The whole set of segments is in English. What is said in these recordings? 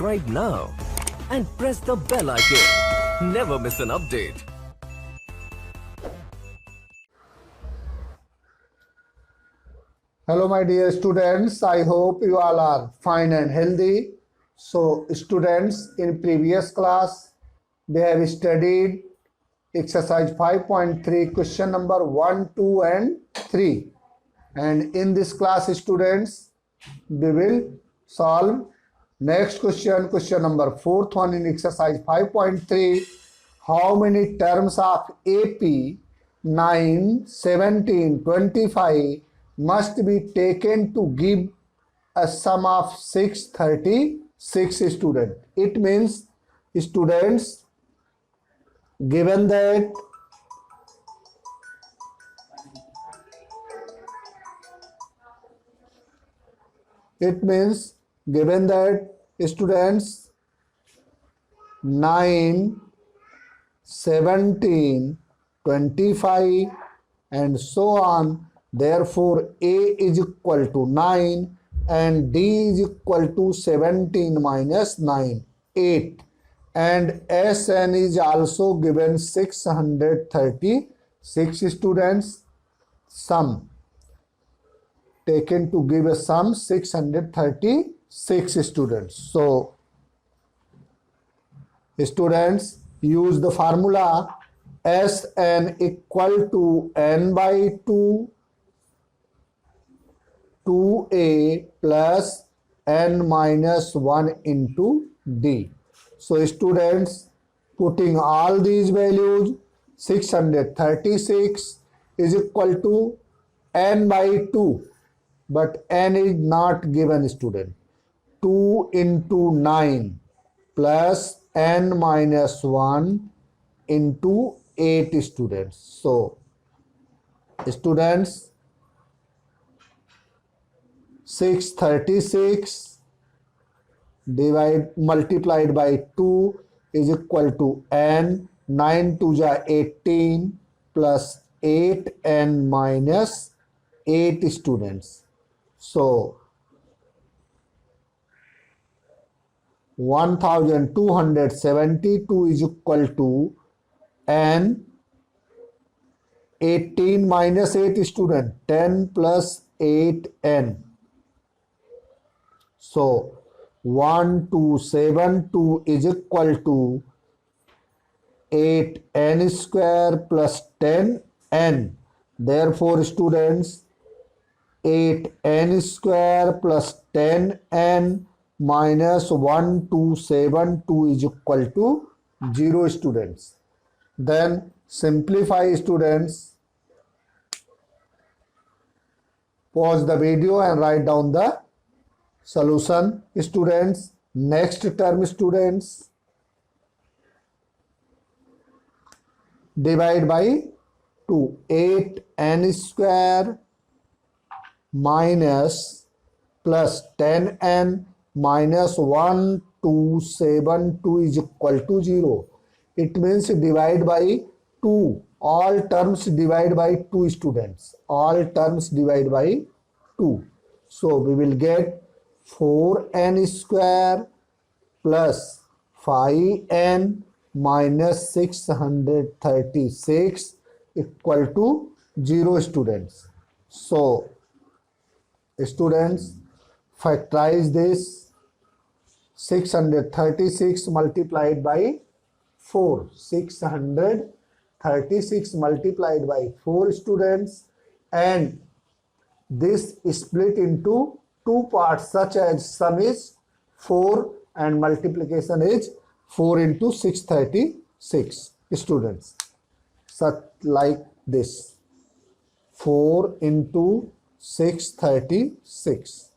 subscribe now and press the bell icon. Never miss an update. Hello my dear students, I hope you all are fine and healthy. So students, in previous class they have studied exercise 5.3 question number 1, 2 and 3, and in this class students we will solve next question number 4th one in exercise 5.3. How many terms of AP 9, 17, 25 must be taken to give a sum of 636 students? It means students, given that students 9, 17, 25 and so on, therefore A is equal to 9 and D is equal to 17 minus 9, 8, and SN is also given 636 students. Sum taken to give a sum 636 students. So students, use the formula Sn equal to n by 2 2a plus n minus 1 into d. So students, putting all these values, 636 is equal to n by 2, but n is not given student. 2 into 9 plus n minus 1 into 8 students. So students, 636 multiplied by 2 is equal to n, 9 2 ja 18 plus 8n minus 8 students. So 1272 is equal to n, 18 minus 8 student, 10 plus 8n. So 1272 is equal to 8n square plus 10n. Therefore students, 8n square plus 10n minus 1272 is equal to 0 students. Then simplify students. Pause the video and write down the solution students. Next term students, divide by 2, 8n square minus plus 10n minus 1272 is equal to 0. It means divide by 2. All terms divide by 2 students. All terms divide by 2. So we will get 4n square plus 5n minus 636 equal to 0 students. So students, factorize this. 636 multiplied by 4. 636 multiplied by 4 students, and this is split into two parts, such as sum is 4 and multiplication is 4 into 636 students. Such like this, 4 into 636.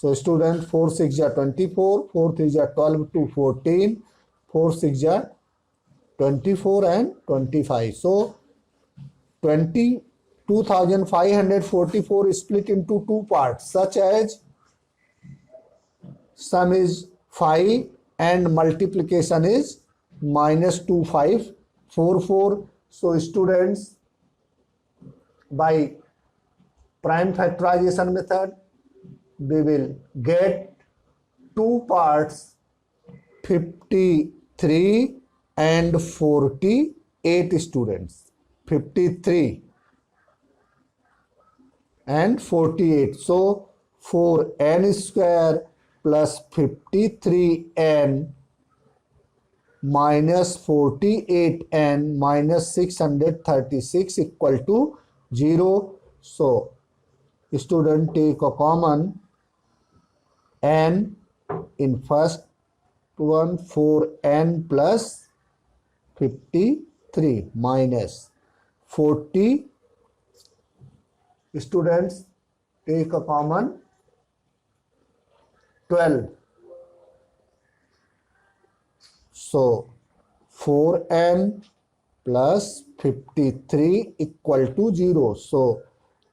So student, 4 6 ja 24, 4 3 ja 12 to 14, 4 6 ja 24 and 25. So 22,544 is split into two parts, such as sum is 5 and multiplication is minus 2544. So students, by prime factorization method, we will get two parts 53 and 48 students. 53 and 48. So 4n square plus 53n minus 48n minus 636 equal to 0. So student take a common n in first one, 4n plus 53 minus 40. Students take a common 12. So 4n plus 53 equal to 0. So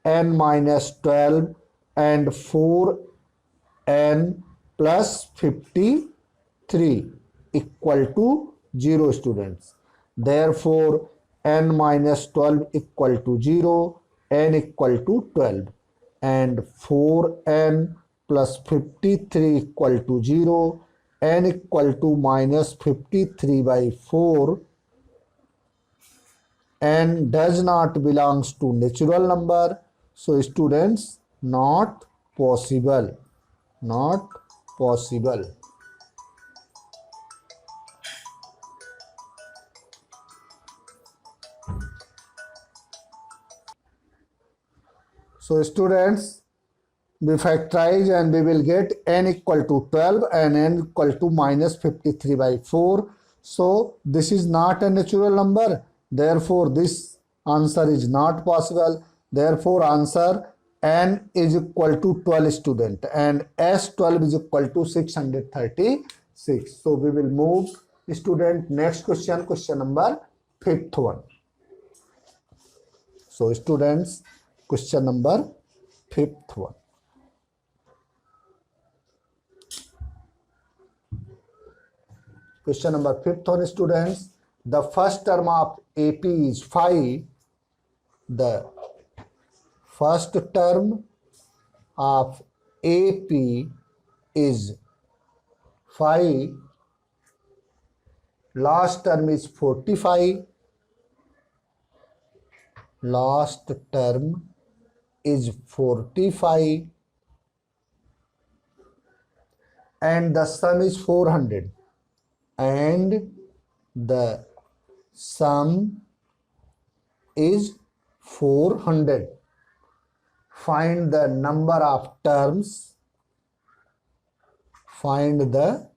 n minus 12 and 4n plus 53 equal to 0 students. Therefore, n minus 12 equal to 0, n equal to 12, and 4n plus 53 equal to 0, n equal to minus 53 by 4. N does not belongs to natural number. So students, not possible. Not possible. So students, we factorize and we will get n equal to 12 and n equal to minus 53 by 4. So this is not a natural number. Therefore, this answer is not possible. Therefore, answer n is equal to 12 student and S12 is equal to 636. So we will move student next question, question number 5th one. So students, question number 5th one. Question number 5th one, students. The first term of AP is 5. The first term of AP is 5. Last term is 45. Last term is 45. And the sum is 400. And the sum is 400. Find the number of terms. Find the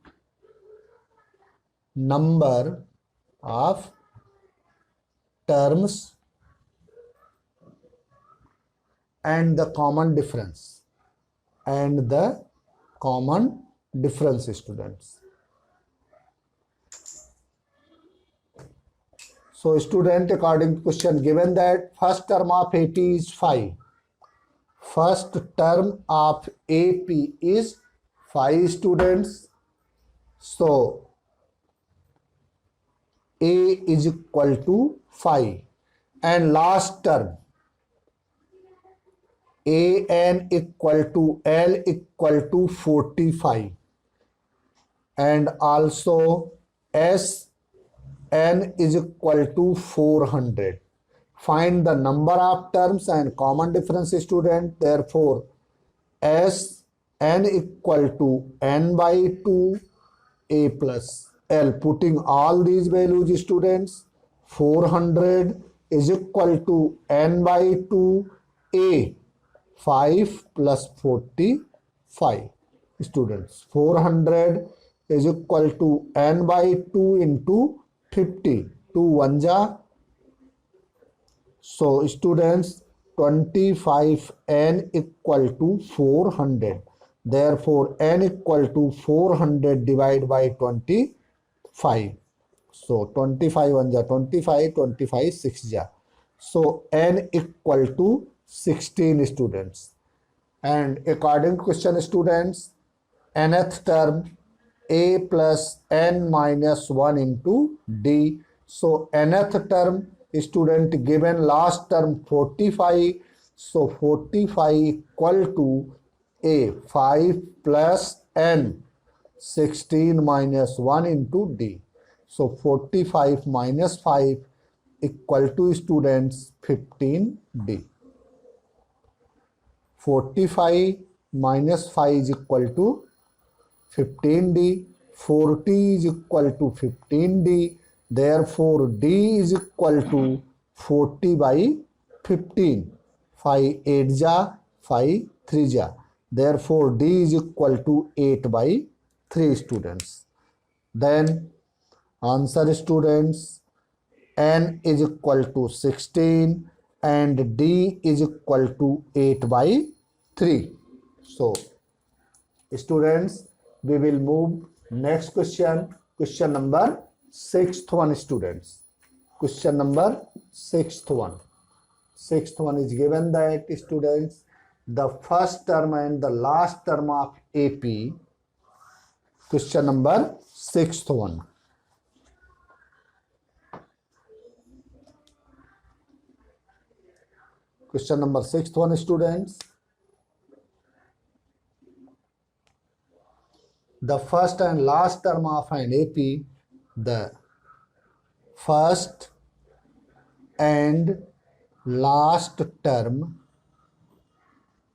number of terms and the common difference. And the common difference, students. So student, according to question given that first term of AP is 5. First term of AP is 5 students. So A is equal to 5. And last term AN equal to L equal to 45. And also SN is equal to 400. Find the number of terms and common difference, student. Therefore, SN equal to N by 2 A plus L. Putting all these values, students, 400 is equal to N by 2 A. 5 plus 45. Students, 400 is equal to N by 2 into 50. 2 1 ja. So students, 25n equal to 400. Therefore, n equal to 400 divided by 25. So 25 1 ja 25, 25 6 ja. So n equal to 16 students. And according to question, students, nth term A plus n minus 1 into D. So nth term, student, given last term 45. So 45 equal to A, 5 plus N, 16 minus 1 into D. So 45 minus 5 equal to students 15D. 45 minus 5 is equal to 15D. 40 is equal to 15D. Therefore, D is equal to 40 by 15. 5 8 ja, 5 3 ja. Therefore, D is equal to 8 by 3 students. Then, answer students, N is equal to 16 and D is equal to 8 by 3. So, students, we will move next question. Question number 6th one, students. Question number 6th one. 6th one is given that students, the first term and the last term of AP. Question number 6th one. Question number 6th one, students. The first and last term of an AP, the first and last term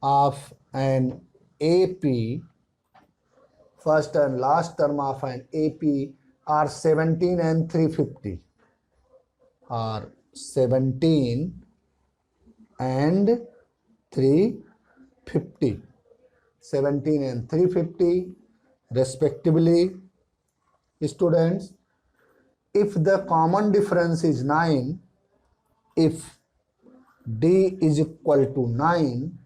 of an AP, first and last term of an AP are 17 and 350. Are 17 and 350. 17 and 350 respectively. Students, if the common difference is 9, if D is equal to 9,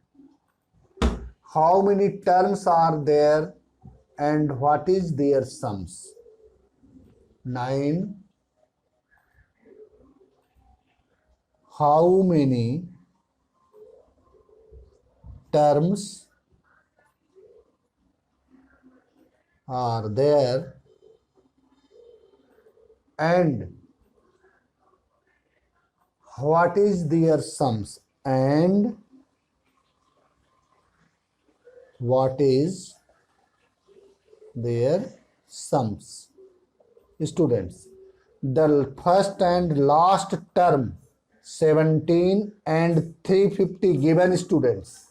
how many terms are there and what is their sums? 9. How many terms are there and what is their sums, and what is their sums? Students, the first and last term 17 and 350 given, students.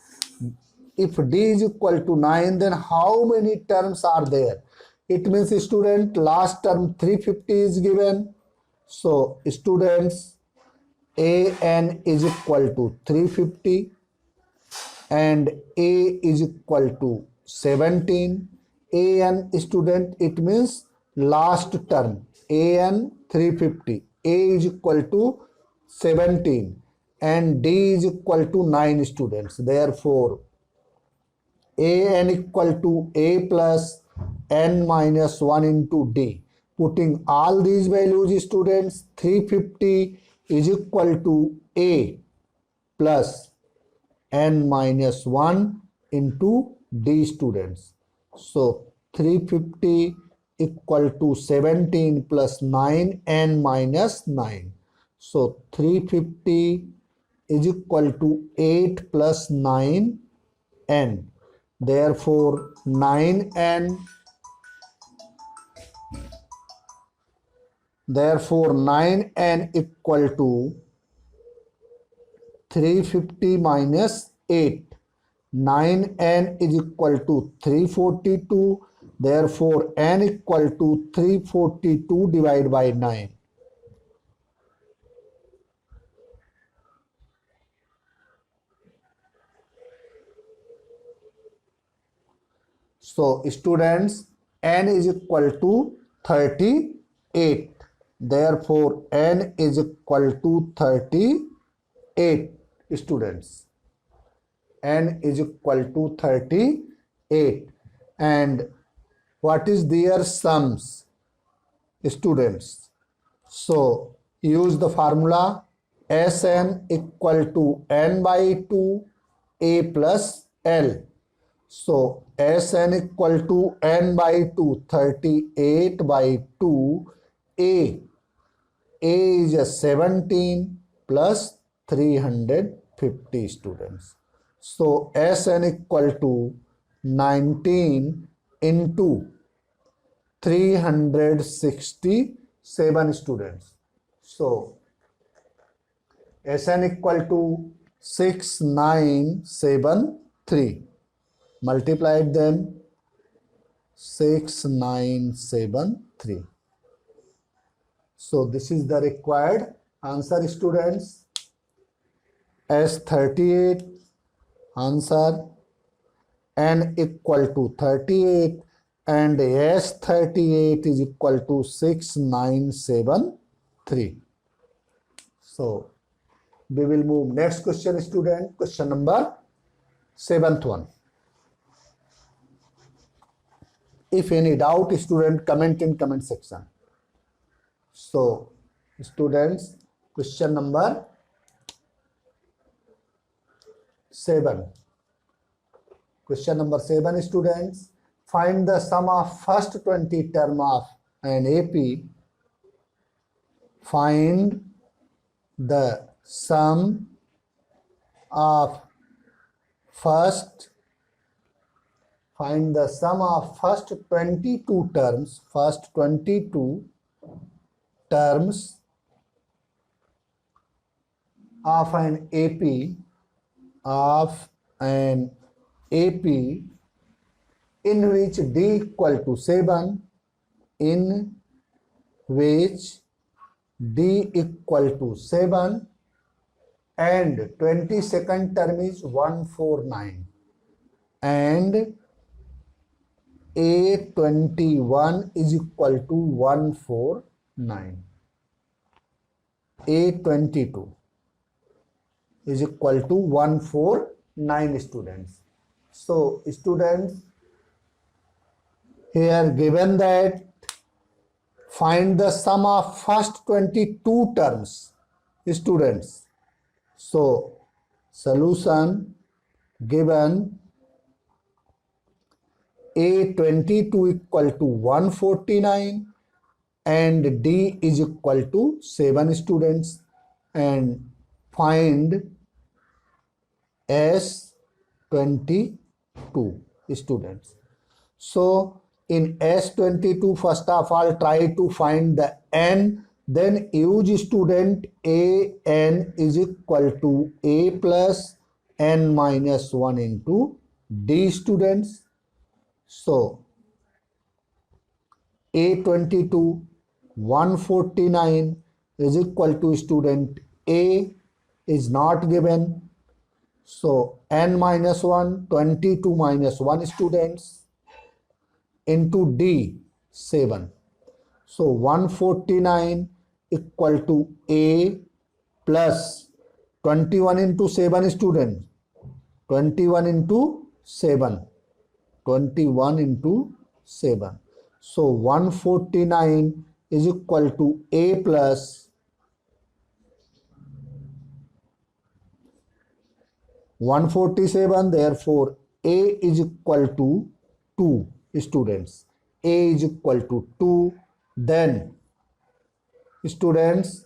If D is equal to 9, then how many terms are there? It means, student, last term 350 is given. So, students, AN is equal to 350 and A is equal to 17. AN, student, it means last term. AN 350. A is equal to 17 and D is equal to 9, students. Therefore, AN equal to A plus N minus 1 into D. Putting all these values, students, 350 is equal to A plus N minus 1 into D, students. So 350 equal to 17 plus 9 N minus 9. So 350 is equal to 8 plus 9 N. Therefore, 9N, therefore 9N equal to 350 minus 8. 9N is equal to 342. Therefore, N equal to 342 divided by 9. So, students, N is equal to 38. Therefore, N is equal to 38, students. N is equal to 38. And what is their sums, students? So, use the formula Sn equal to N by 2 A plus L. So, Sn equal to N by 2, 38 by 2, A is a 17 plus 350. 50 students. So Sn equal to 19 into 367 students. So Sn equal to 6973. Multiplied them 6973. So this is the required answer, students. S38 answer, n equal to 38 and S38 is equal to 6973. So we will move next question, student. Question number 7th one. If any doubt, student, comment in comment section. So students, question number 7. Question number 7, students. Find the sum of first 20 term of an AP. Find the sum of first 22 terms, of an AP in which D equal to 7, in which D equal to 7 and 22nd term is 149 and A21 is equal to 149. A22 is equal to 149, students. So students, here given that find the sum of first 22 terms, students. So solution given A22 equal to 149 and D is equal to 7, students, and find S22, students. So in S22, first of all, try to find the n, then use, student, an is equal to a plus n minus 1 into D, students. So A22 149 is equal to, student, A is not given. So n minus 1, 22 minus 1, students, into D 7. So 149 equal to A plus 21 into 7, student, 21 into 7. 21 into 7. So 149 is equal to A plus 147. Therefore, A is equal to 2, students. A is equal to 2. Then, students,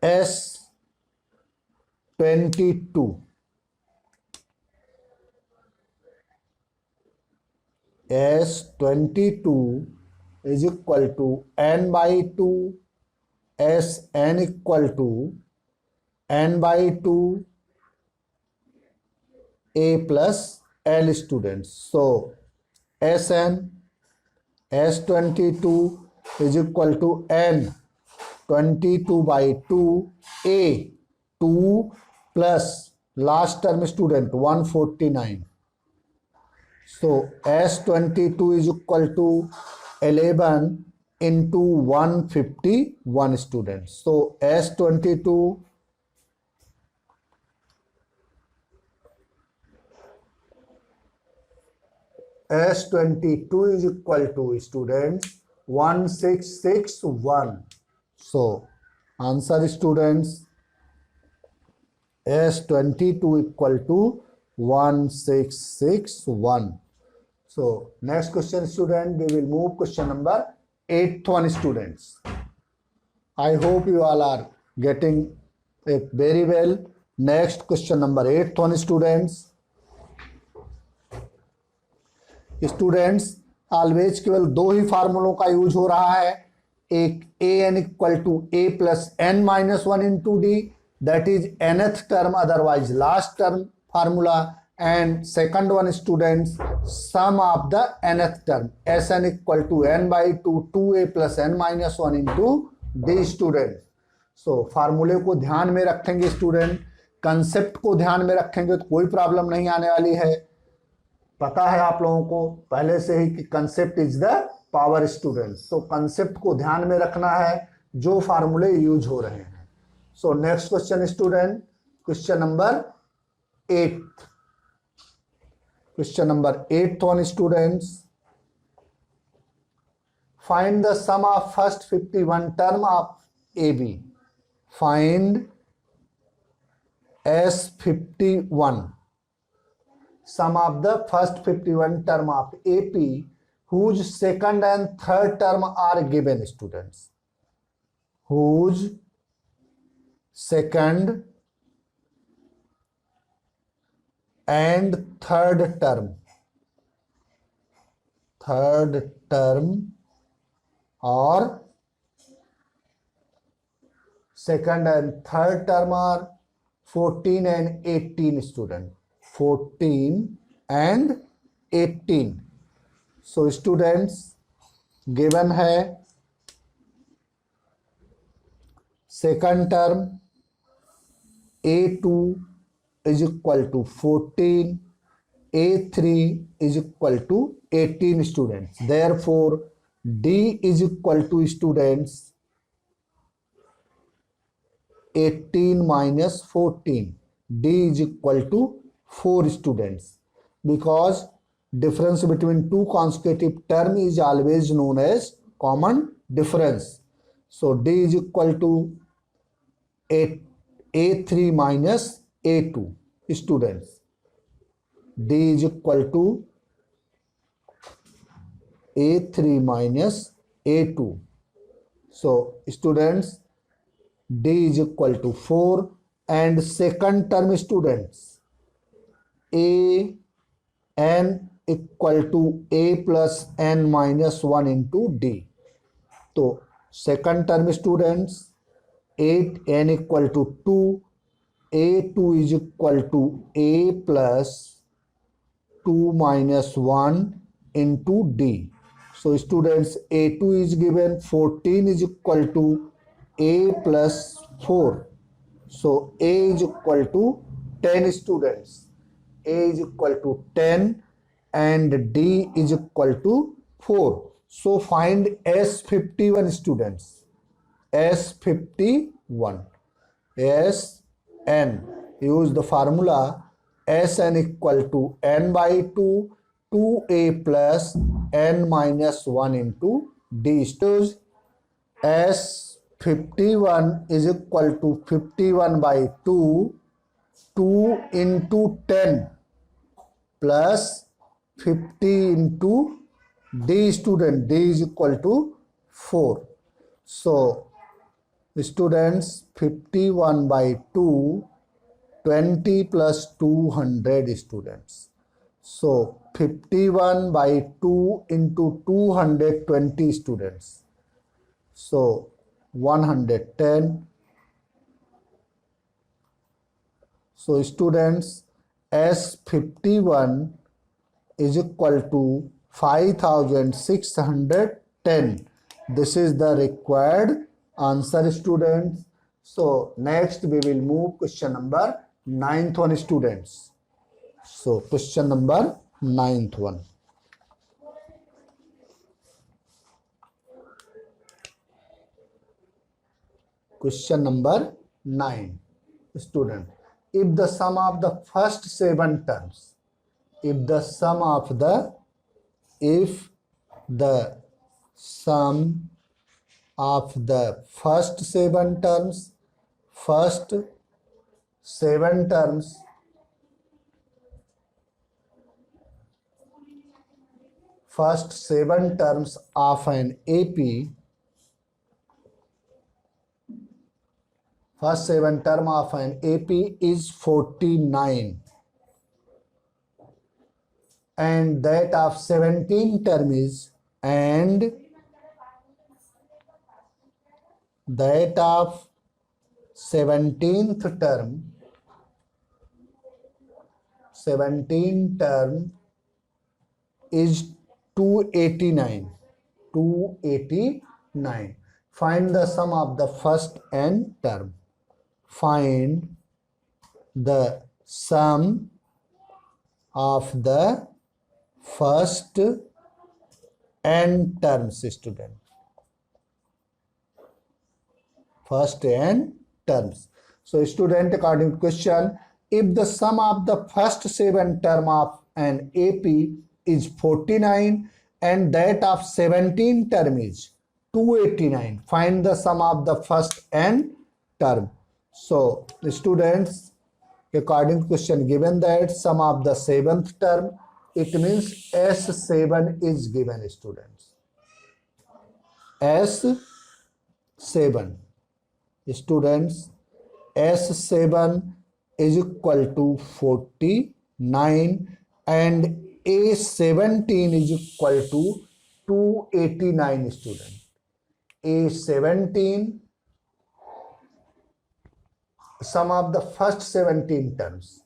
S22. S22 is equal to n by 2, Sn equal to n by 2 A plus L, students. So Sn S22 is equal to n 22 by 2 A 2 plus last term, student, 149. So S22 is equal to 11 into 151, students. So S22 is equal to, students, 1661. So answer, students, S22 equal to 1661. So next question, student, we will move question number 8th one, students. I hope you all are getting Very well. Next question number 8th one, students. Students always केवल दो ही फार्मूलों का use हो रहा है, एक a n equal to a plus n minus one into d, that is nth term, otherwise last term formula, and second one students sum of the nth term S n equal to n by two two a plus n minus one into d. Student so फार्मूले को ध्यान में रखेंगे student, concept को ध्यान में रखेंगे तो कोई प्रॉब्लम नहीं आने वाली है। पता है आप लोगों को पहले से ही कि concept is the power. Student so concept को ध्यान में रखना है जो फार्मूले यूज हो रहे हैं। So next question student, question number 8, question number 8 one students, find the sum of first 51 term of A B. फाइंड S51 sum of the first 51 term of AP whose second and third term are given। Students whose second and third term or second and third term are 14 and 18 student, 14 and 18। so students given है second term A2 is equal to 14, A3 is equal to 18 students, therefore D is equal to students 18 minus 14, D is equal to 4 students, because difference between two consecutive term is always known as common difference. So D is equal to A3 minus A2 students, D is equal to A3 minus A2। so students D is equal to 4 and second term students A n equal to A plus n minus 1 into D। तो second term students 8 n equal to 2, A2 is equal to A plus 2 minus 1 into D। so students A2 is given 14 is equal to A plus 4, so A is equal to 10 students, A is equal to 10 and D is equal to 4। so find S51 students, S51, Sn, use the formula Sn equal to n by 2 2A plus n minus 1 into D। Use S51 is equal to 51 by 2, 2 into 10 plus 50 into D student, D is equal to 4। so students 51 by 2, 20 plus 200 students, so 51 by 2 into 220 students, so 110। so students S51 is equal to 5610, this is the required answer students। so next we will move question number 9th one students। so question number 9th one, question number 9 student, if the sum of the first 7 terms, if the sum of the first 7 terms of an AP First 7 term of an AP is 49 and that of 17 term is and that of 17th term 17 term is 289. 289. Find the sum of the first n term. Find the sum of the first n terms, student. First n terms. So, student, according to question, if the sum of the first 7 term of an AP is 49 and that of 17 term is 289, find the sum of the first n term. So, the students, according to question given that sum of the 7th term, it means S7 is given, students. S7. Students, S7 is equal to 49 and A17 is equal to 289, student. A17, sum of the first 17 terms.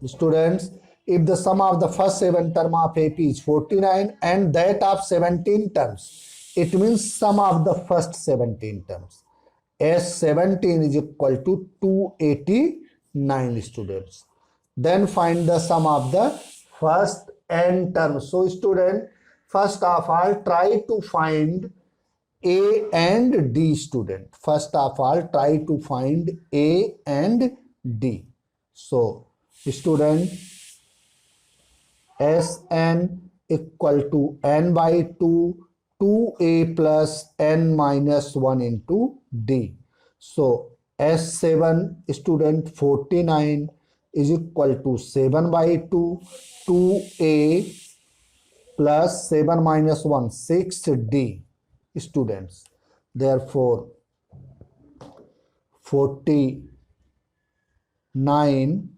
Students, if the sum of the first 7 term of AP is 49 and that of 17 terms, it means sum of the first 17 terms. S17 is equal to 289, students. Then find the sum of the first n terms. So, student, first of all, try to find A and D, student. First of all, try to find A and D. So, student, Sn equal to n by 2, 2a plus n minus 1 into D. So, S7, student, 49 is equal to 7 by 2, 2a plus 7 minus 1, 6d, students. Therefore, 49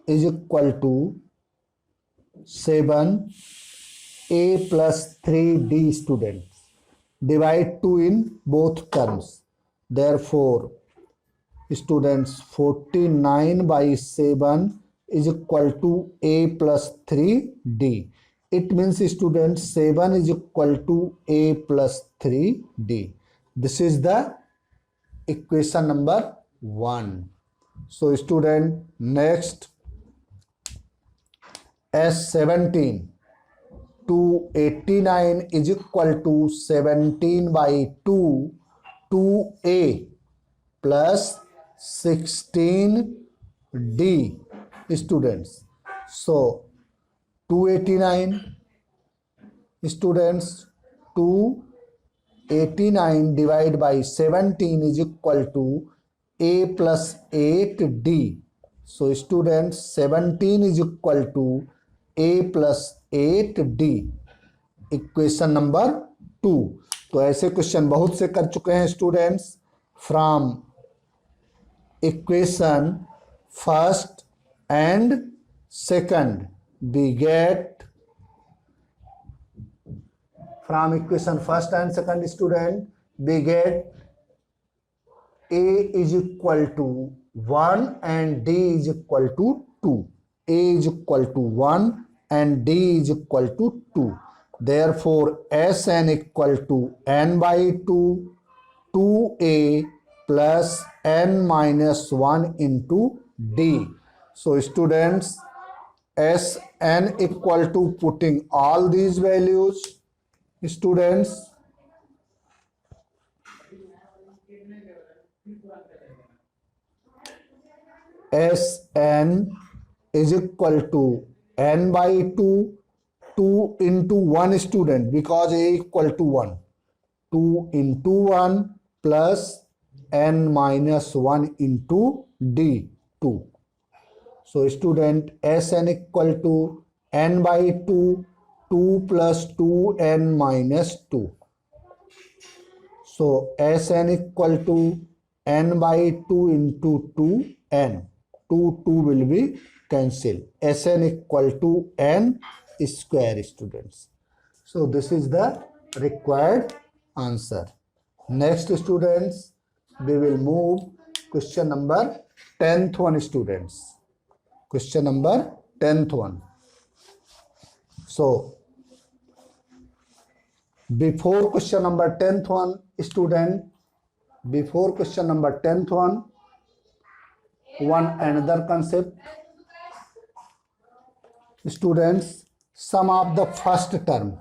is equal to 7a plus 3d, students. Divide 2 in both terms. Therefore, students, 49 by 7 is equal to a plus 3d. It means, students, 7 is equal to a plus 3d. This is the equation number 1. So, student, next, S17, 289 is equal to 17 by 2, 2a plus 16d, students. So, 289, students, 289 divided by 17 is equal to a plus 8d. So, students, 17 is equal to a plus 8d. Equation number 2. तो ऐसे question बहुत से कर चुके हैं students. From equation first and second we get from equation first and second, student, we get a is equal to 1 and d is equal to 2. A is equal to 1 and d is equal to 2. Therefore, Sn equal to n by 2, 2a plus n minus 1 into d. So, students, Sn equal to, putting all these values, students, Sn is equal to n by 2, 2 into 1, student, because a equal to 1, 2 into 1 plus n minus 1 into d, 2. So, student, Sn equal to n by 2, 2 plus 2n minus 2. So, Sn equal to n by 2 into 2n. 2 will be cancelled. Sn equal to n square, students. So this is the required answer. Next, students, we will move question number 10th one, students. Question number 10th one. So before question number 10th one, student, before question number 10th one another concept, students. Sum of the first term,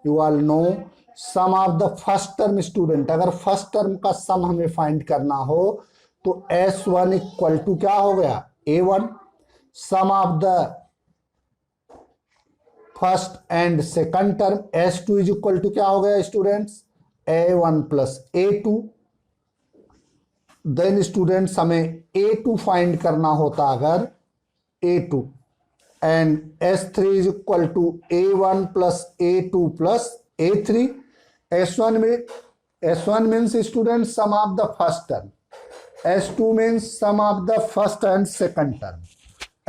you all know sum of the first term, student. अगर first term का सम हमें find करना हो तो S1 equal to क्या हो गया, A1. Sum of the first and second term S2 is equal to क्या हो गया, students, A1 plus A2. Then students हमें A2 फाइंड करना होता अगर A2, and S3 is equal to A1 plus A2 plus A3. S1 means students sum of the first term. S2 means sum of the first and second term.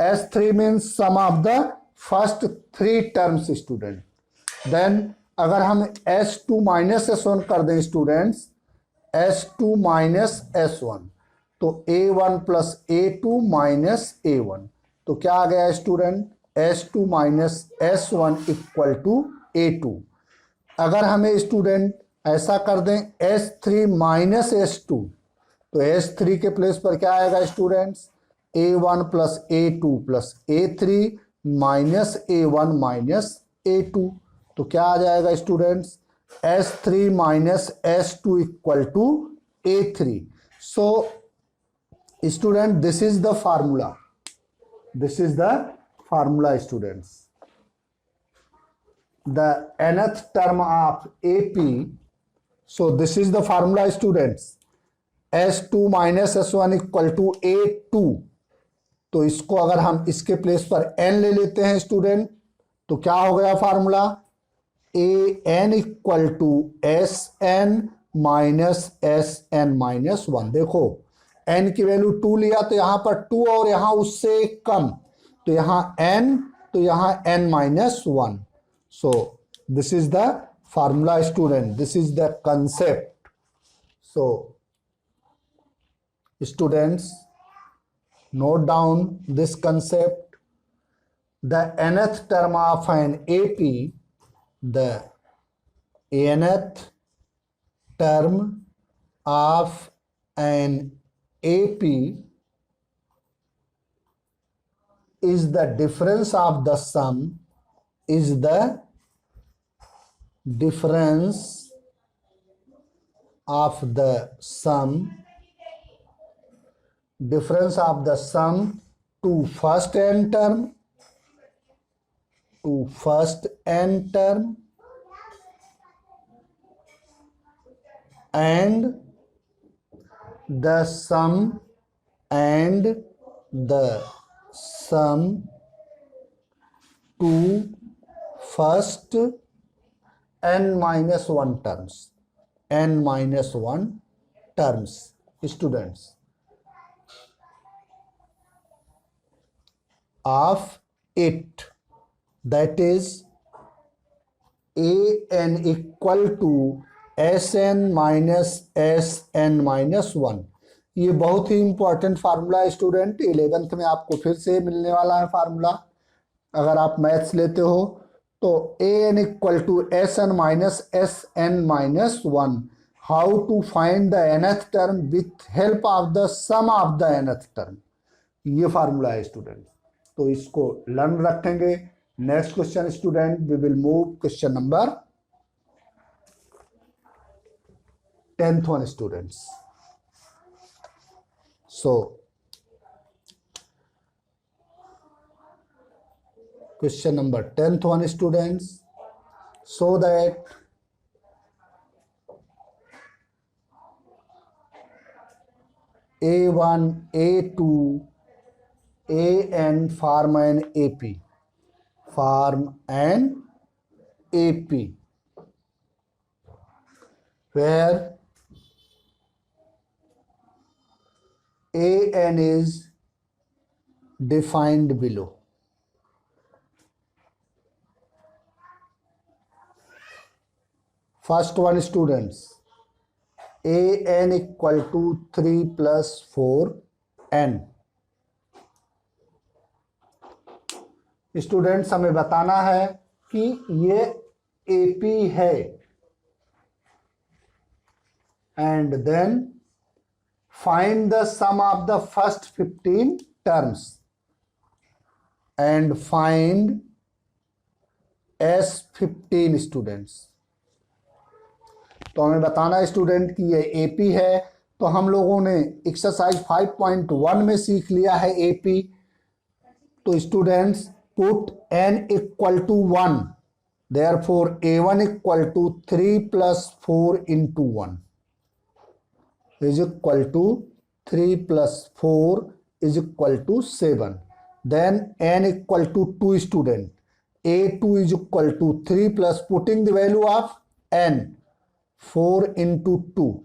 S3 means sum of the first three terms, student. Then अगर हम S2 minus S1 कर दें students, S2 minus S1, तो A1 plus A2 minus A1, तो क्या आ गया student, S2 minus S1 equal to A2. अगर हमें स्टूडेंट ऐसा कर दें S3 माइनस S2, तो S3 के प्लेस पर क्या आएगा students, A1 plus A2 plus A3 minus A1 minus A2, तो क्या आ जाएगा students, S3 minus S2 equal to A3. So student this is the formula. This is the formula, students. The nth term of AP. So this is the formula, students. S2 minus S1 equal to A2. तो इसको अगर हम इसके place पर n ले लेते हैं student, तो क्या हो गया formula, AN equal to SN minus SN minus 1. देखो n की वैल्यू 2 लिया तो यहां पर 2 और यहां उससे कम, तो यहां n, तो यहां n minus 1. So this is the formula student, this is the concept. So students note down this concept. The nth term of an AP, the nth term of an AP is the difference of the sum, is the difference of the sum, difference of the sum to first n term, to first n term, and the sum and the sum to first n minus 1 terms, n minus 1 terms, students, of it, that is AN equal to Sn minus Sn minus 1. ये बहुत ही important formula है student. 11th में आपको फिर से मिलने वाला है फार्मूला. अगर आप मैथ्स लेते हो तो An equal to Sn minus Sn minus 1. How to find the nth term with help of the sum of the nth term, ये फार्मूला है स्टूडेंट. तो इसको लर्न रखेंगे. Next question student, we will move question number 10th one, students. So question number 10th one, students. So that A1, A2, AN form an AP, form an AP, where an is defined below. First one, students, an equal to 3 plus 4n. Students हमें बताना है कि ये AP है, and then find the sum of the first 15 terms and find S15 students. तो हमें बताना है स्टूडेंट कि ये AP है। तो हम लोगों ने एक्सरसाइज 5.1 में सीख लिया है AP। तो students put n equal to 1, therefore A1 equal to 3 plus 4 into 1 is equal to 3 plus 4 is equal to 7. Then n equal to 2 student. A2 is equal to 3 plus putting the value of n. 4 into 2.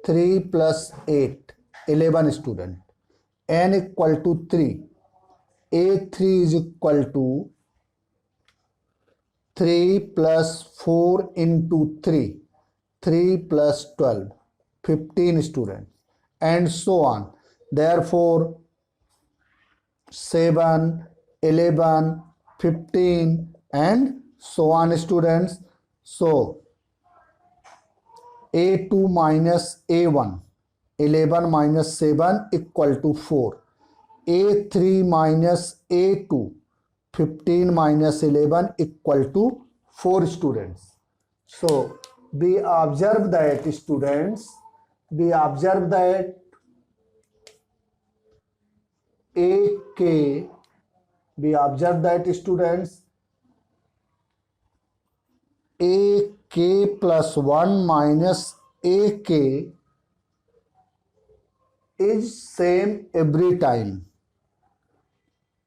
3 plus 8. 11 student. n equal to 3. A3 is equal to 3 plus 4 into 3. 3 plus 12. 15 students, and so on. Therefore 7, 11, 15 and so on students. So A2 minus A1, 11 minus 7 equal to 4. A3 minus A2, 15 minus 11 equal to 4 students. So we observe that students, we observe that AK, we observe that students, AK plus 1 minus AK is same every time,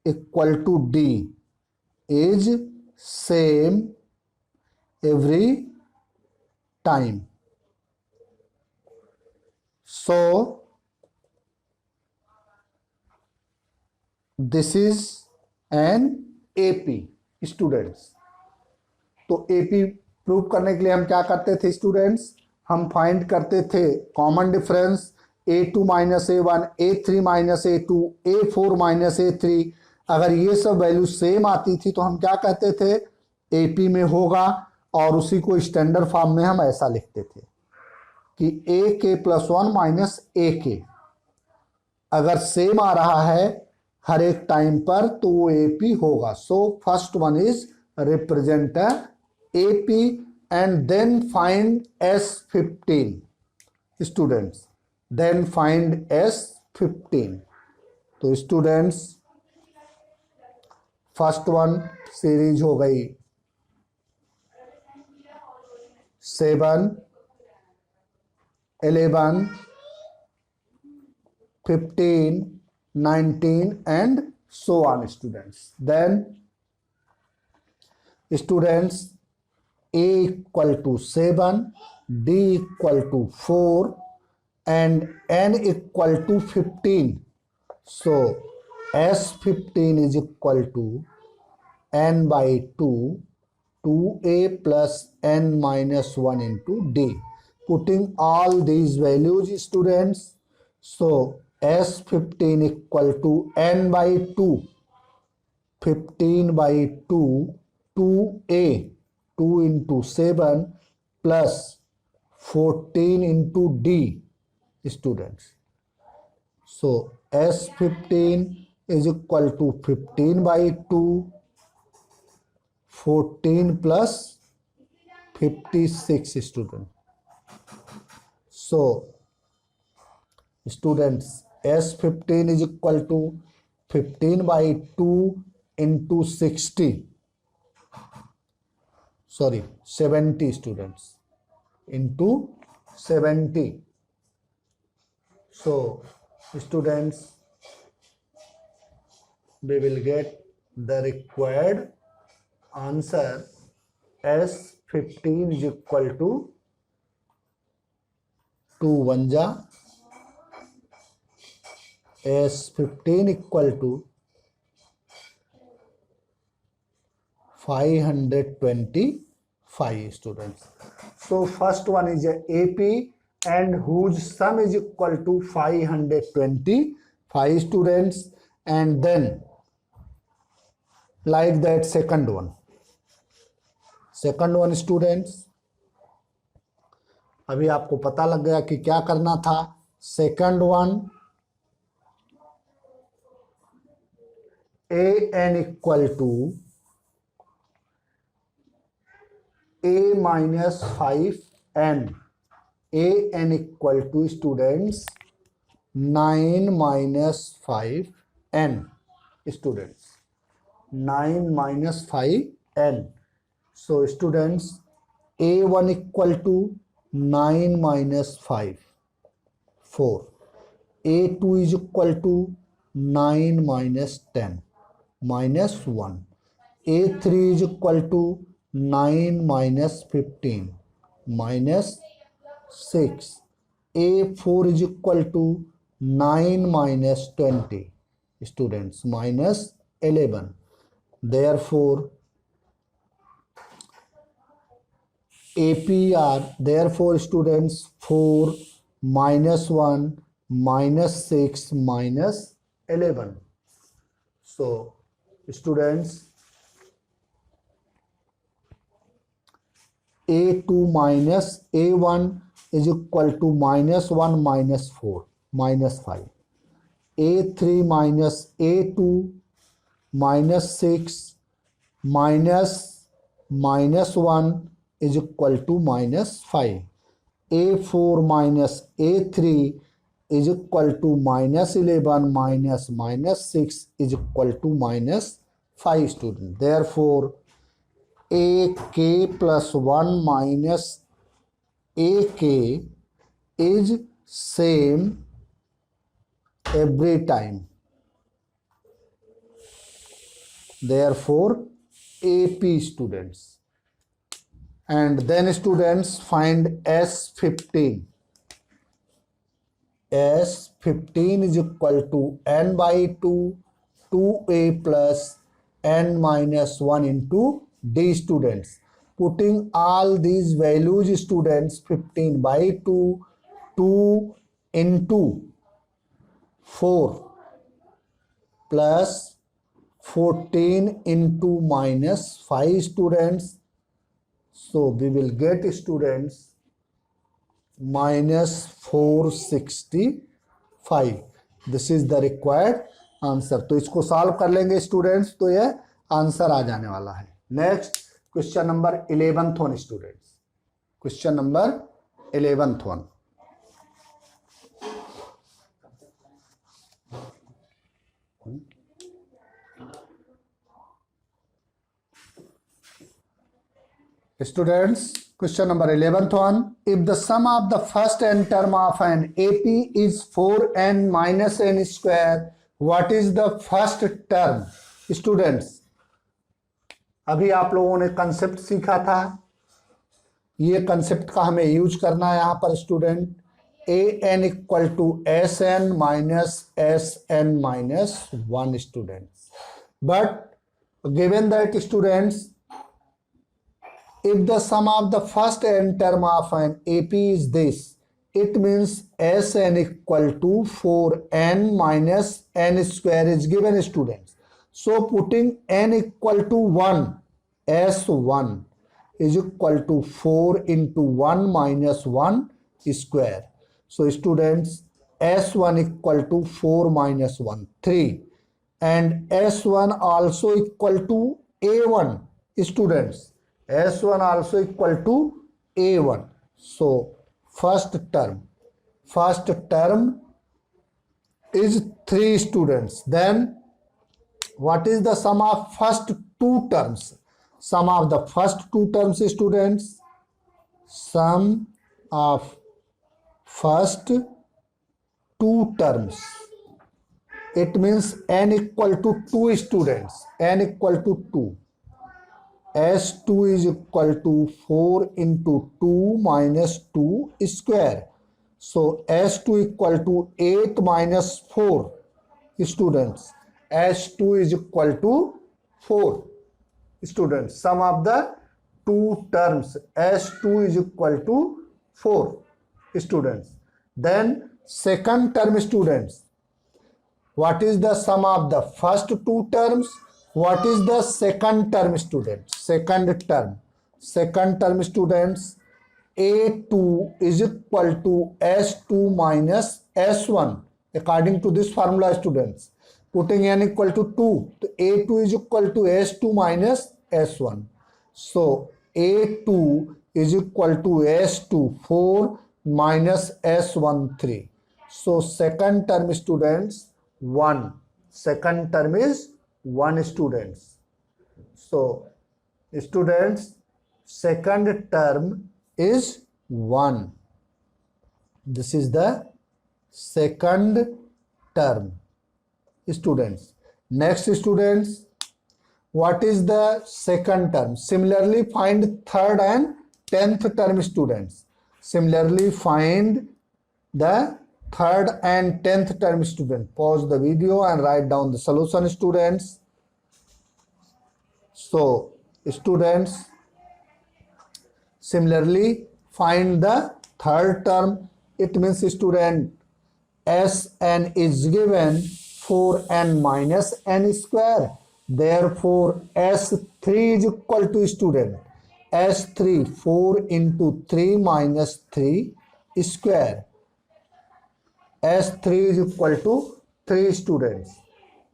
equal to D is same every time. So this is an AP students। तो AP prove करने के लिए हम क्या करते थे students, हम find करते थे common difference A2 minus A1, A3 minus A2, A4 minus A3। अगर ये सब वैल्यू सेम आती थी तो हम क्या कहते थे, AP में होगा, और उसी को स्टैंडर्ड फॉर्म में हम ऐसा लिखते थे कि AK प्लस 1 माइनस AK। अगर सेम आ रहा है हर एक टाइम पर तो वो AP होगा। So first one is represent AP and then find S15 students, then find S15। तो स्टूडेंट्स फर्स्ट वन सीरीज हो गई 7, 11, 15, 19 and so on students. Then students A equal to 7, D equal to 4 and N equal to 15. So S15 is equal to N by 2, 2A plus N minus 1 into D. Putting all these values students, so S15 equal to N by 2, 15 by 2, 2A, 2 into 7 plus 14 into D students. So S15 is equal to 15 by 2, 14 plus 56 students. So students S15 is equal to 15 by 2 into 60. Sorry, 70 students into 70. So students, we will get the required answer. S15 is equal to 2 1 जा S15 equal to 525 students. So first one is a AP and whose sum is equal to 525 students, and then like that second one students, अभी आपको पता लग गया कि क्या करना था. Second one an equal to a minus 5n. an equal to students 9 minus 5n students. 9 minus 5n. So students, a1 equal to 9 minus 5, 4. a2 is equal to 9 minus 10, minus 1. a3 is equal to 9 minus 15, minus 6. a4 is equal to 9 minus 20 students, minus 11. Therefore APR, therefore students, 4 minus 1 minus 6 minus 11. So students, A2 minus A1 is equal to minus 1 minus 4, minus 5. A3 minus A2 minus 6 minus 1 is equal to minus 5. A4 minus A3 is equal to minus 11 minus 6 is equal to minus 5 students. Therefore, AK plus 1 minus AK is same every time. Therefore, AP students. And then students, find S15. S15 is equal to n by 2, 2a plus n minus 1 into d students. Putting all these values students, 15 by 2, 2 into 4 plus 14 into minus 5 students. So we will get students minus 465. This is the required answer. तो इसको solve कर लेंगे students, तो ये answer आ जाने वाला है. Next question number 11th one students. Question number 11th one. Students, question number 11th one. If the sum of the first n term of an AP is 4n minus n square, what is the first term? Students, अभी आप लोगों ने concept सीखा था. ये concept का हमें use करना है यहाँ पर student. an equal to sn minus sn minus 1 students. But given that students, if the sum of the first n term of an AP is this, it means Sn equal to 4n minus n square is given students. So putting n equal to 1, S1 is equal to 4 into 1 minus 1 square. So students, S1 equal to 4 minus 1, 3. And S1 also equal to A1 students. S1 also equal to A1. So first term is 3 students. Then what is the sum of first two terms? Sum of the first two terms students, sum of first two terms, it means n equal to 2 students, n equal to 2. S2 is equal to 4 into 2 minus 2 square. So S2 equal to 8 minus 4 students. S2 is equal to 4. Students, sum of the two terms S2 is equal to 4. Students, then second term, students, what is the sum of the first two terms? What is the second term, students? Second term, students, A2 is equal to S2 minus S1 according to this formula, students. Putting n equal to 2, so A2 is equal to S2 minus S1. So A2 is equal to S2 4 minus S1 3. So second term, students, 1. Second term is 1, students. So students, second term is 1. This is the second term, students. Next, students, what is the second term? Similarly, find third and 10th term, students. Similarly, find the third and 10th term, student. Pause the video and write down the solution, students. So students, similarly find the third term. It means, student, Sn is given 4n minus n square. Therefore S3 is equal to, student, S3 4 into 3 minus 3 square. S3 is equal to 3, students.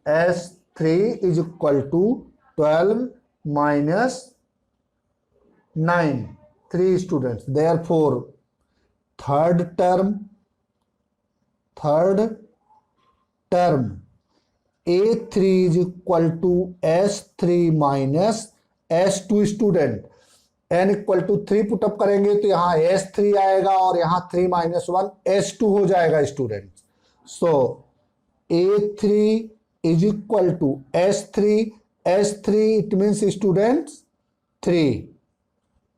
S3 is equal to 12 minus 9, 3, students. Therefore third term A3 is equal to S3 minus S2, student. n equal to 3 put up करेंगे तो यहाँ S3 आएगा और यहाँ 3 minus 1 S2 हो जाएगा, student. So A3 is equal to S3. S3 it means, students, 3,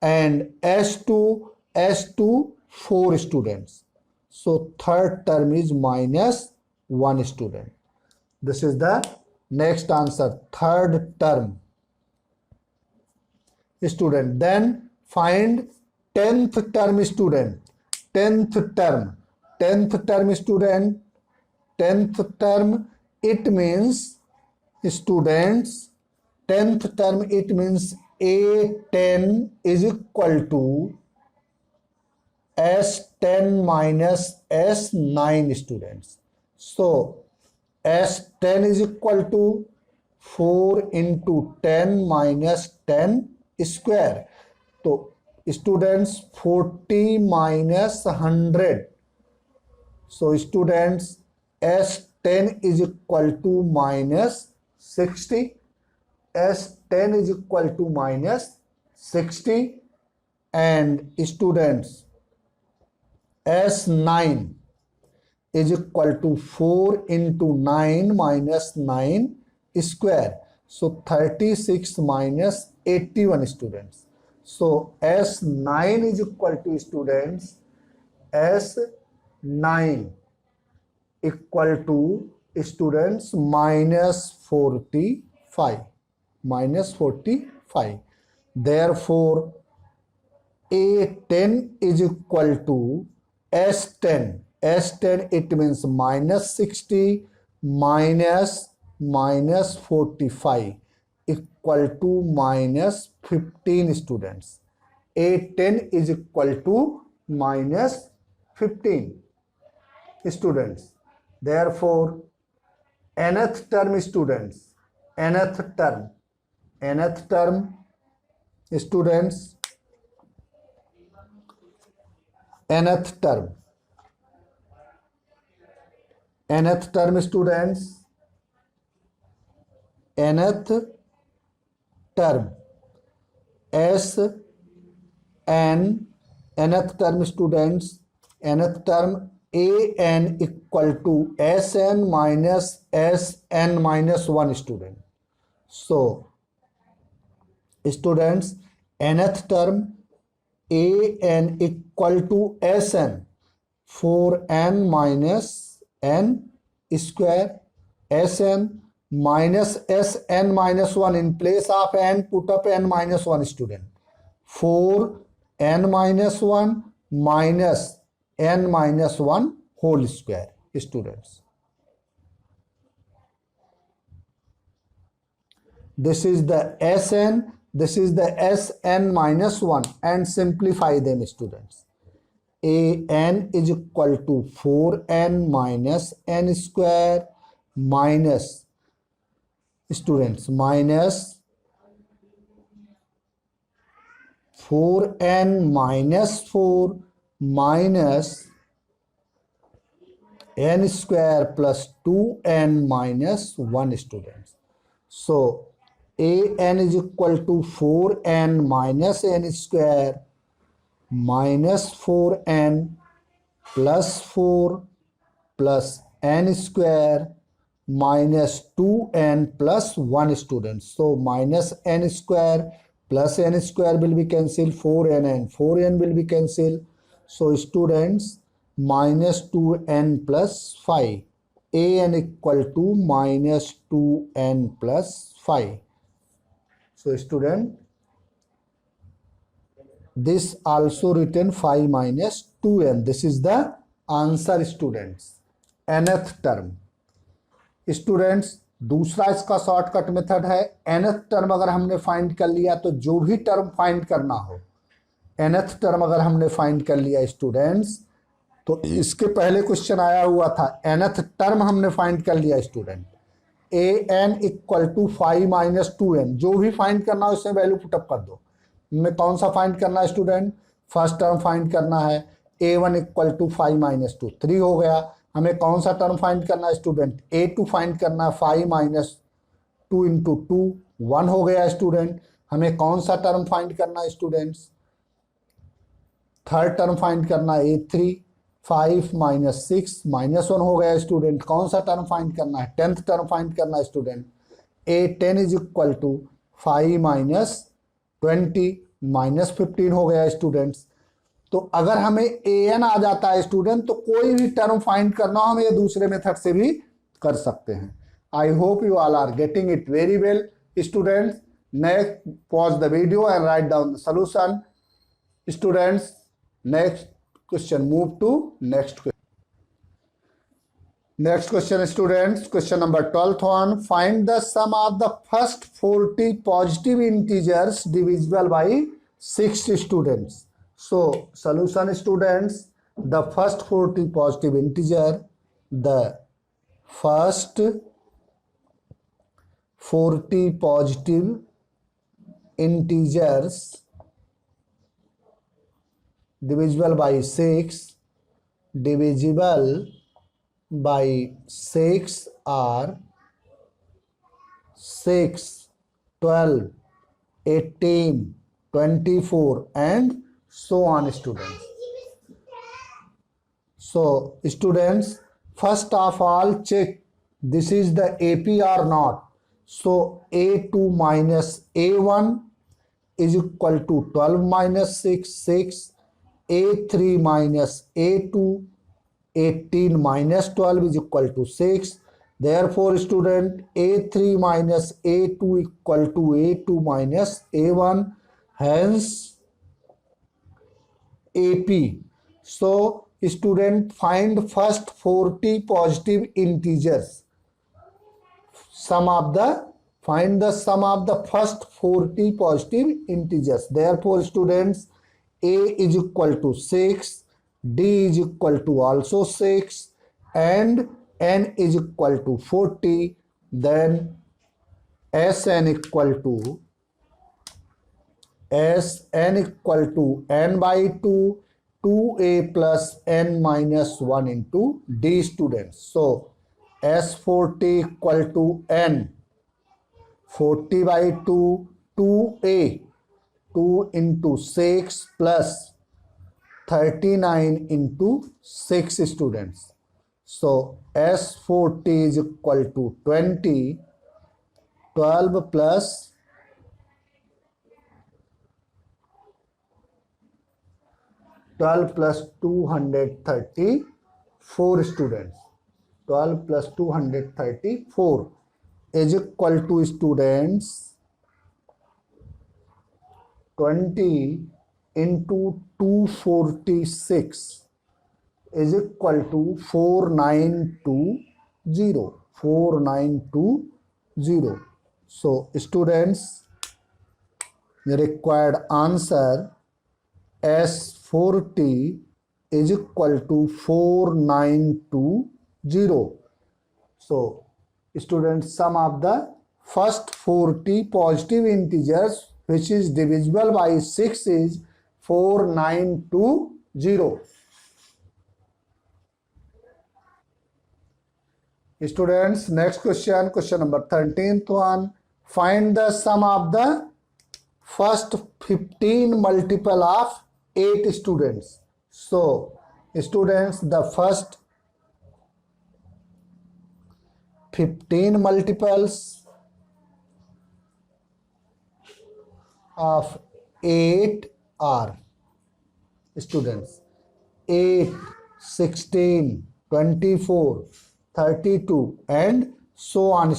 and S2 4, students. So third term is minus 1, student. This is the next answer, third term, student. Then find 10th term, student. 10th term, student. 10th term, it means, students, 10th term, it means A10 is equal to S10 minus S9, students. So S10 is equal to 4 into 10 minus 10 square. So students, 40 minus 100. So students, S10 is equal to minus 60. S10 is equal to minus 60. And students, S9 is equal to 4 into 9 minus 9 square. So 36 minus 81, students. So S9 is equal to, students, S9 equal to, students, minus 45. Therefore A10 is equal to S10. S10 it means minus 60 minus 45 equal to minus 15, students. A10 is equal to minus 15, students. Therefore nth term, students, nth term, students, nth term, students, nth term, nth term, students, nth term, an equal to Sn minus Sn minus 1, student. So students, nth term, an equal to Sn, 4n minus n square. Sn minus Sn minus 1 in place of n, put up n minus 1 student. 4n minus 1 minus n minus 1 whole square students. This is the Sn, this is the Sn minus 1 and simplify them students. An is equal to 4n minus n square minus students minus 4n minus 4 minus n square plus 2n minus 1 students. So an is equal to 4n minus n square minus 4n plus 4 plus n square minus 2n plus 1 students. So minus n square plus n square will be cancelled, 4n and 4n will be cancelled. So students, minus 2n plus 5, an equal to minus 2n plus 5. So student, this also written 5 minus 2n. This is the answer students. nth term. Students दूसरा इसका shortcut method है. nth term अगर हमने find कर लिया तो जो भी टर्म फाइंड करना हो, nth टर्म अगर हमने फाइंड कर लिया स्टूडेंट्स, तो इसके पहले क्वेश्चन आया हुआ था nth टर्म हमने फाइंड कर लिया student. an equal to 5 minus 2n, जो भी फाइंड करना है उसमें वैल्यू पुटअप कर दो. में कौन सा फाइंड करना है स्टूडेंट? फर्स्ट टर्म फाइंड करना है. a1 इक्वल टू 5 माइनस 2, 3 हो गया. हमें कौन सा टर्म फाइंड करना है स्टूडेंट? a2 फाइंड करना है. 5 माइनस 2 इंटू 2, 1 हो गया स्टूडेंट. हमें कौन सा टर्म फाइंड करना है स्टूडेंट्स? थर्ड टर्म फाइंड करना है a3. 5 माइनस 6 माइनस 1 हो गया स्टूडेंट. कौन सा टर्म फाइंड करना है? 10th टर्म फाइंड करना है student. a10 is equal to 5 minus 20 minus 15 हो गया स्टूडेंट्स. तो अगर हमें an आ जाता है स्टूडेंट, तो कोई भी टर्म फाइंड करना हो हम ये दूसरे मेथड से भी कर सकते हैं. I hope you all are getting it very well students. Next, pause the video and write down the solution students. Next question, move to next question. Next question students, question number 12th one. Find the sum of the first 40 positive integers divisible by 6 students. So solution students, the first 40 positive integer, the first 40 positive integers divisible by 6, divisible by 6 are 6, 12, 18, 24 and so on students. So students, first of all check this is the AP or not. So A2 minus A1 is equal to 12 minus 6, 6. A3 minus A2, 18 minus 12 is equal to 6. Therefore student, A3 minus A2 equal to A2 minus A1, hence AP. So student, find first 40 positive integers. Find the sum of the first 40 positive integers. Therefore students, A is equal to 6, D is equal to also 6 and N is equal to 40. Then Sn equal to n by 2, 2a plus n minus 1 into D students. So S40 equal to n, 40 by 2, 2a, 2 into 6 plus 39 into 6 students. So S40 is equal to 20, 12 plus 234 students. 12 plus 234 is equal to students 20 into 246 is equal to 4920. So students, the required answer S40 is equal to 4920. So students, sum of the first 40 positive integers which is divisible by 6 is 4920. Students, next question, question number 13th one. Find the sum of the first 15 multiple of 8 students. So, students, the first 15 multiples of 8 are students 8, 16, 24, 32 and so on.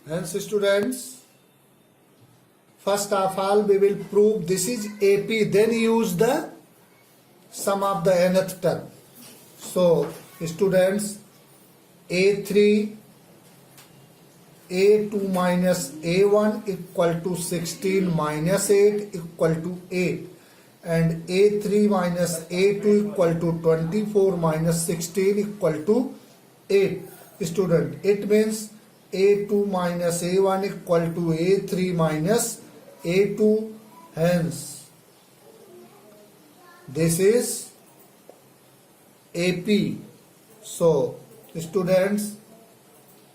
Hence students, first of all we will prove this is AP, then use the sum of the nth term. So students, A3 A2 minus A1 equal to 16 minus 8 equal to 8 and A3 minus A2 equal to 24 minus 16 equal to 8. Student, it means A2 minus A1 equal to A3 minus A2, hence this is AP. So students,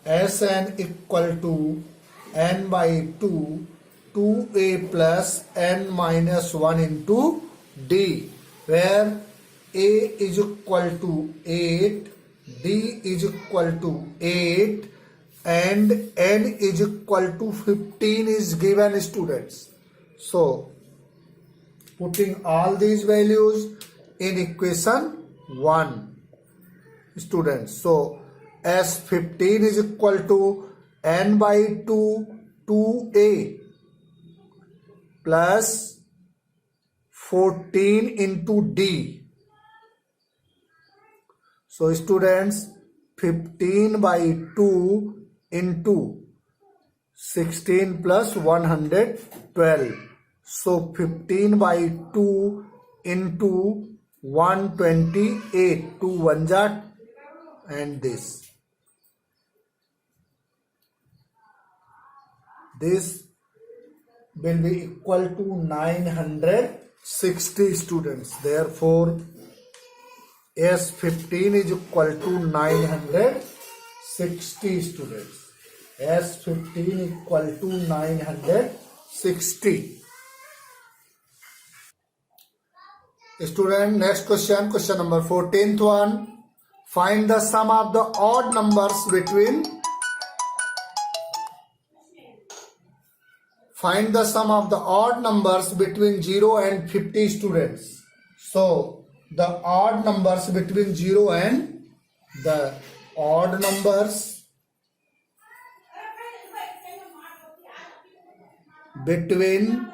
Sn equal to n by 2, 2a plus n minus 1 into d, where a is equal to 8, d is equal to 8 and n is equal to 15 is given students. So putting all these values in equation 1 students. So as 15 is equal to n by 2, 2a plus 14 into d. So students, 15 by 2 into 16 plus 112. So 15 by 2 into 128, 2 1 जा, and this will be equal to 960 students. Therefore, S15 is equal to 960 students. S15 equal to 960. Student, next question number 14th one. Find the sum of the odd numbers between 0 and 50 students. So the odd numbers between 0 and between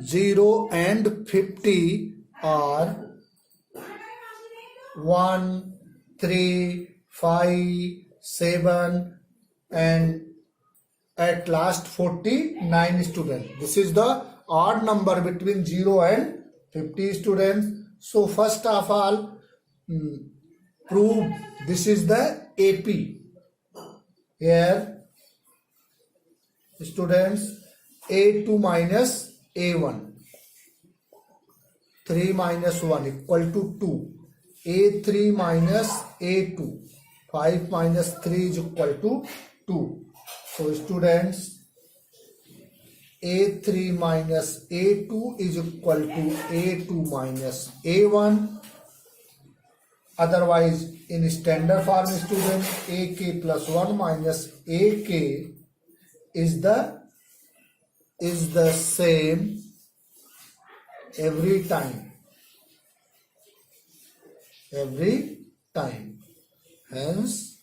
0 and 50 are 1, 3, 5, 7 and at last 49 students. This is the odd number between 0 and 50 students. So first of all, prove this is the AP. Here students, A2 minus A1, 3 minus 1 equal to 2, A3 minus A2, 5 minus 3 is equal to 2. So students, A3 minus A2 is equal to A2 minus A1. Otherwise, in standard form, students, AK plus 1 minus AK is the same every time. Hence,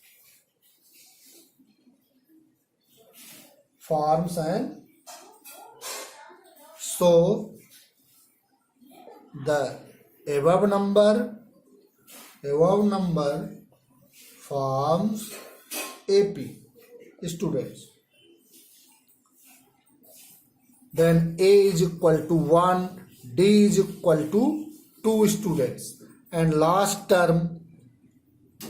forms and so the above number forms AP students. Then A is equal to 1, D is equal to 2 students, and last term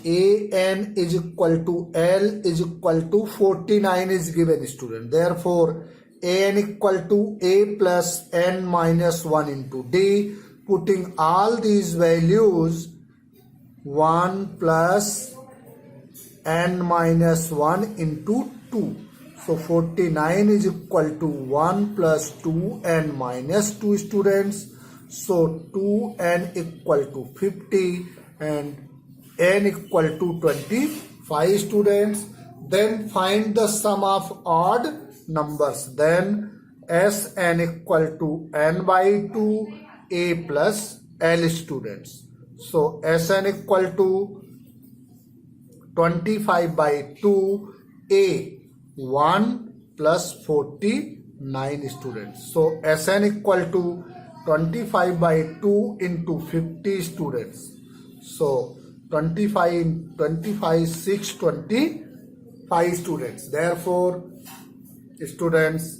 AN is equal to L is equal to 49 is given student. Therefore, AN equal to A plus N minus 1 into D. Putting all these values, 1 plus N minus 1 into 2. So 49 is equal to 1 plus 2N minus 2 students. So 2N equal to 50 and N equal to 25 students. Then find the sum of odd numbers. Then Sn equal to n by 2 A plus L students. So Sn equal to 25 by 2 A 1 plus 49 students. So Sn equal to 25 by 2 into 50 students. So 25, 6, 25 students. Therefore, students,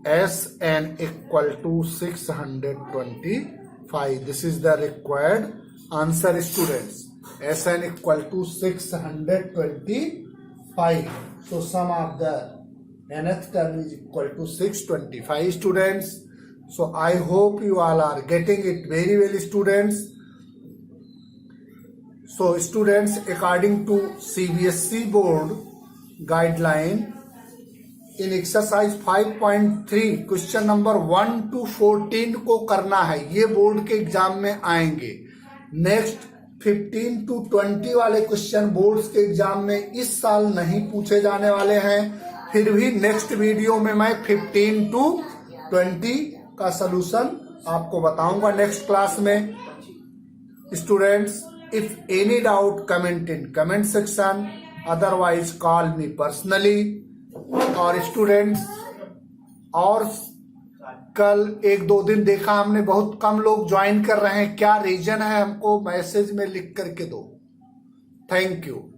Sn equal to 625. This is the required answer, students. Sn equal to 625. So sum of the nth term is equal to 625 students. So I hope you all are getting it very well, students. So students, according to CBSE board guideline, in exercise 5.3 question number 1 to 14 को करना है. ये board के exam में आएंगे. Next 15 to 20 वाले question boards के exam में इस साल नहीं पूछे जाने वाले हैं. फिर भी नेक्स्ट वीडियो में मैं 15 to 20 का सलूशन आपको बताऊंगा नेक्स्ट क्लास में. Students, if any doubt, comment in comment section, otherwise call me personally. और स्टूडेंट्स, और कल 1-2 दिन देखा हमने बहुत कम लोग ज्वाइन कर रहे हैं. क्या रीजन है, हमको मैसेज में लिख करके दो. Thank you.